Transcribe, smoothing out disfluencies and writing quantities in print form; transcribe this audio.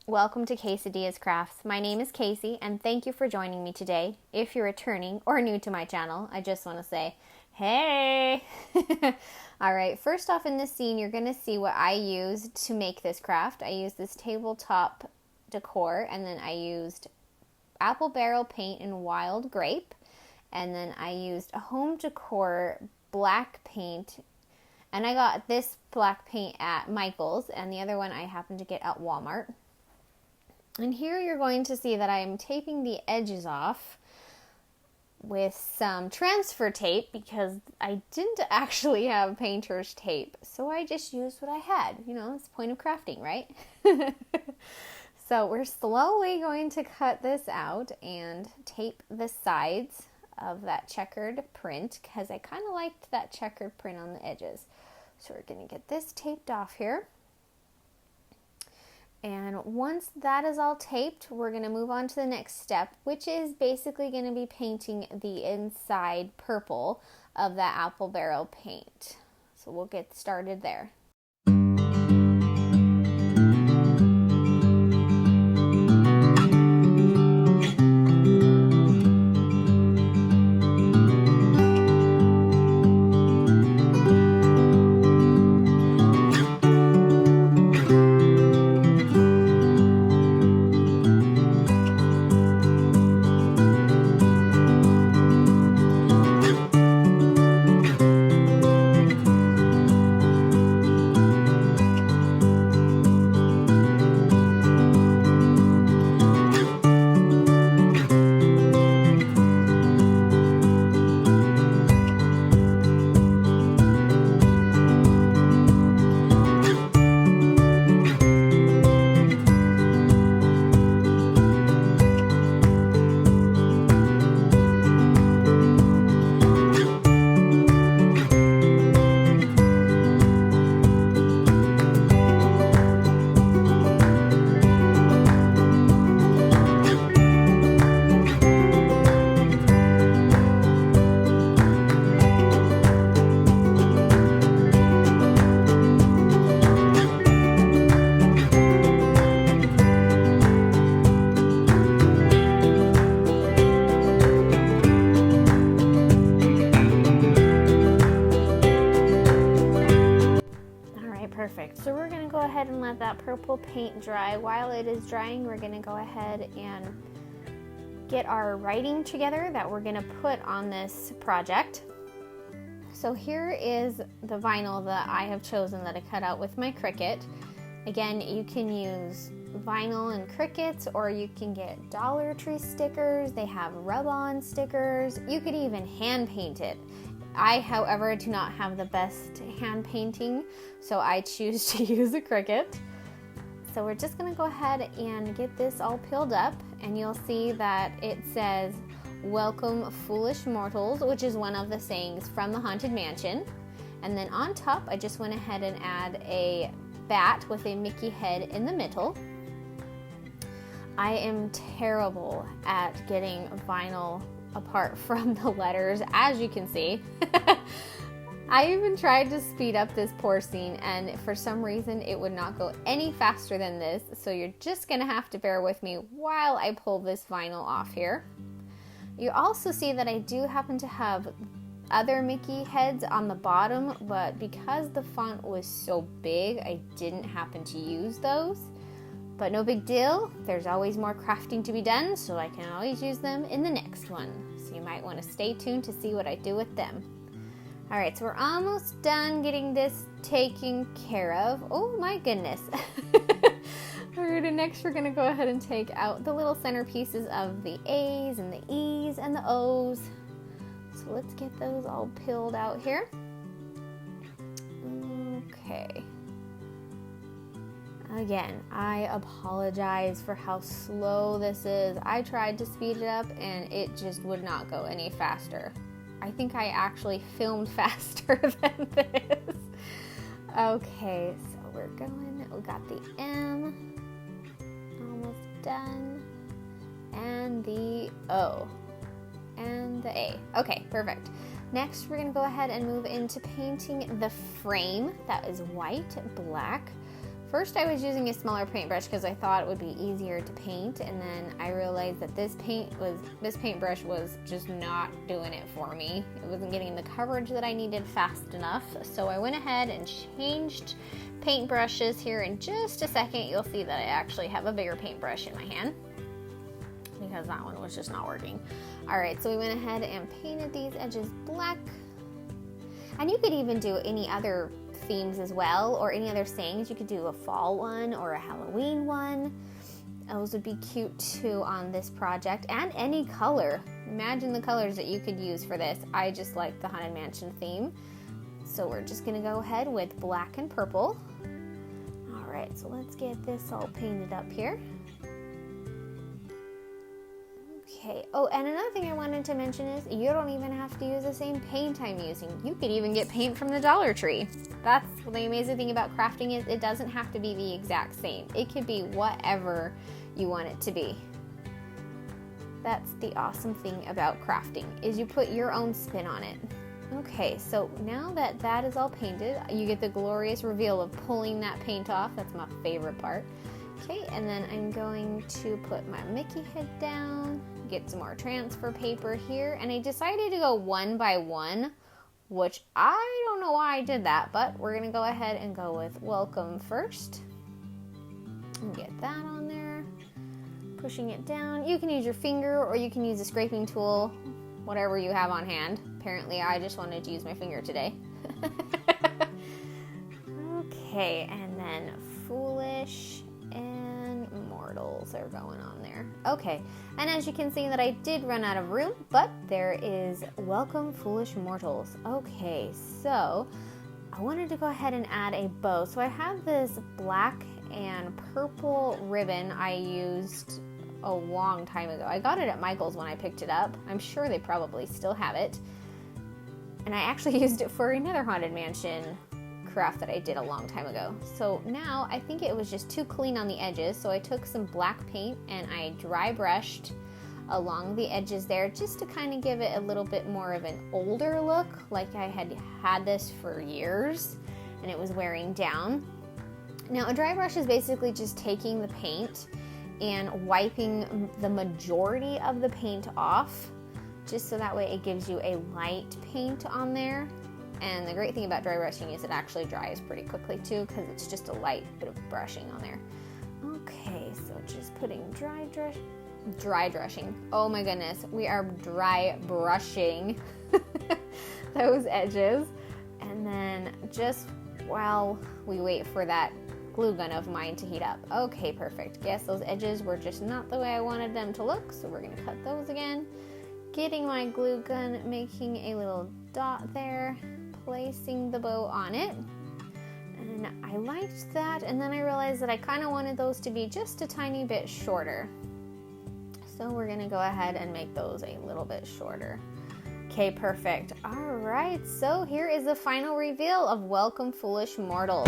Welcome to Quesadillas Crafts. My name is Casey and thank you for joining me today. If you're returning or new to my channel, I just want to say, hey! Alright, first off in this scene, you're going to see what I used to make this craft. I used this tabletop decor, and then I used apple barrel paint in wild grape, and then I used a home decor black paint, and I got this black paint at Michael's, and the other one I happened to get at Walmart. And here you're going to see that I'm taping the edges off with some transfer tape because I didn't actually have painter's tape. So I just used what I had. You know, it's the point of crafting, right? So we're slowly going to cut this out and tape the sides of that checkered print because I kind of liked that checkered print on the edges. So we're going to get this taped off here. And once that is all taped, we're going to move on to the next step, which is basically going to be painting the inside purple of that apple barrel paint. So we'll get started there. Perfect. So we're going to go ahead and let that purple paint dry. While it is drying, we're going to go ahead and get our writing together that we're going to put on this project. So here is the vinyl that I have chosen that I cut out with my Cricut. Again, you can use vinyl and Cricuts, or you can get Dollar Tree stickers. They have rub-on stickers. You could even hand paint it. I, however, do not have the best hand painting, so I choose to use a Cricut. So we're just going to go ahead and get this all peeled up, and you'll see that it says, "Welcome foolish mortals," which is one of the sayings from the Haunted Mansion. And then on top, I just went ahead and add a bat with a Mickey head in the middle. I am terrible at getting vinyl apart from the letters, as you can see. I even tried to speed up this pour scene, and for some reason it would not go any faster than this, so you're just gonna have to bear with me while I pull this vinyl off here. You also see that I do happen to have other Mickey heads on the bottom, but because the font was so big, I didn't happen to use those. But no big deal, there's always more crafting to be done, so I can always use them in the next one. So you might want to stay tuned to see what I do with them. Alright, so we're almost done getting this taken care of. Oh my goodness. Alright, and next we're going to go ahead and take out the little centerpieces of the A's and the E's and the O's. So let's get those all peeled out here. Okay. Again, I apologize for how slow this is. I tried to speed it up and it just would not go any faster. I think I actually filmed faster than this. Okay, so we're going, we got the M, almost done, and the O, and the A. Okay, perfect. Next, we're gonna go ahead and move into painting the frame that is white, black. first I was using a smaller paintbrush because I thought it would be easier to paint, and then I realized that this paintbrush was just not doing it for me. It wasn't getting the coverage that I needed fast enough, so I went ahead and changed paintbrushes. Here in just a second you'll see that I actually have a bigger paintbrush in my hand because that one was just not working. Alright, so we went ahead and painted these edges black, and you could even do any other themes as well, or any other sayings. You could do a fall one or a Halloween one. Those would be cute too on this project, and any color. Imagine the colors that you could use for this. I just like the Haunted Mansion theme, so we're just gonna go ahead with black and purple. All right, so let's get this all painted up here. Okay, oh, and another thing I wanted to mention is you don't even have to use the same paint I'm using. You could even get paint from the Dollar Tree. That's the amazing thing about crafting, is it doesn't have to be the exact same. It could be whatever you want it to be. That's the awesome thing about crafting, is you put your own spin on it. Okay, so now that that is all painted, you get the glorious reveal of pulling that paint off. That's my favorite part. Okay, and then I'm going to put my Mickey head down, get some more transfer paper here, and I decided to go one by one, which I don't know why I did that, but we're gonna go ahead and go with welcome first. And get that on there, pushing it down. You can use your finger or you can use a scraping tool, whatever you have on hand. Apparently I just wanted to use my finger today. Okay, and then Foolish and Mortals are going on there. Okay, and as you can see that I did run out of room, but there is Welcome Foolish Mortals. Okay, so I wanted to go ahead and add a bow. So I have this black and purple ribbon I used a long time ago. I got it at Michael's when I picked it up. I'm sure they probably still have it. And I actually used it for another Haunted Mansion craft that I did a long time ago. So now I think it was just too clean on the edges, so I took some black paint and I dry brushed along the edges there just to kind of give it a little bit more of an older look, like I had this for years and it was wearing down. Now a dry brush is basically just taking the paint and wiping the majority of the paint off, just so that way it gives you a light paint on there. And the great thing about dry brushing is it actually dries pretty quickly too, because it's just a light bit of brushing on there. Okay, so just putting dry brushing. Oh my goodness, we are dry brushing those edges. And then just while we wait for that glue gun of mine to heat up. Okay, perfect. Guess those edges were just not the way I wanted them to look, so we're gonna cut those again. Getting my glue gun, making a little dot there, placing the bow on it, and I liked that, and then I realized that I kind of wanted those to be just a tiny bit shorter, so we're gonna go ahead and make those a little bit shorter. Okay, perfect. All right, so here is the final reveal of Welcome Foolish Mortals.